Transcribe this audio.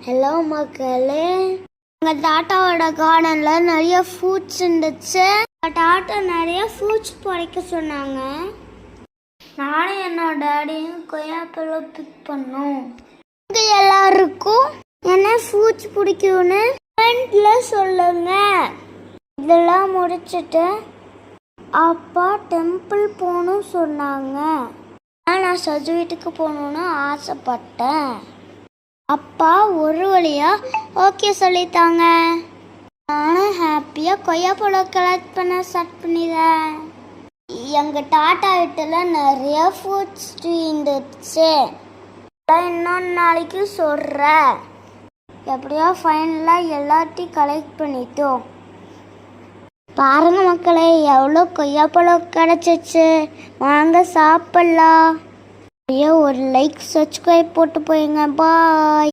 Hello மக்களே, எங்கள் தாத்தாவோட கார்டனில் நிறைய ஃப்ரூட்ஸ் இருந்துச்சு. தாத்தா நிறைய ஃப்ரூட்ஸ் பறிக்க சொன்னாங்க. நானும் என்னோட டேடியும் கொய்யாப்பழம் பிக் பண்ணோம். இங்கே எல்லாருக்கும் என்ன ஃப்ரூட்ஸ் பிடிக்கும்னு கமெண்ட்ல சொல்லுங்க. இதெல்லாம் முடிச்சுட்டு அப்பா டெம்பிள் போகணும்னு சொன்னாங்க. நான் சஜு வீட்டுக்கு போகணுன்னு ஆசைப்பட்டேன். அப்பா ஒரு வழியா ஓகே சொல்லிட்டாங்க. நானும் ஹாப்பியாக கொய்யாப்பழம் கலெக்ட் பண்ண ஸ்டார்ட் பண்ணிடுறேன். எங்கள் டாட்டா வீட்டில் நிறைய ஃப்ரூட்ஸ் ட்ரீ இருந்துச்சு. இன்னொன்று நாளைக்கு சொல்கிறேன். எப்படியோ ஃபைனலாக எல்லாத்தையும் கலெக்ட் பண்ணிட்டோம். பாருங்க மக்களே, எவ்வளோ கொய்யாப்பழம் கிடச்சிச்சு. வாங்க சாப்பிட்லாம். ஒரு லைக் சப்ஸ்கிரைப் போட்டு போயிங்க. பாய்.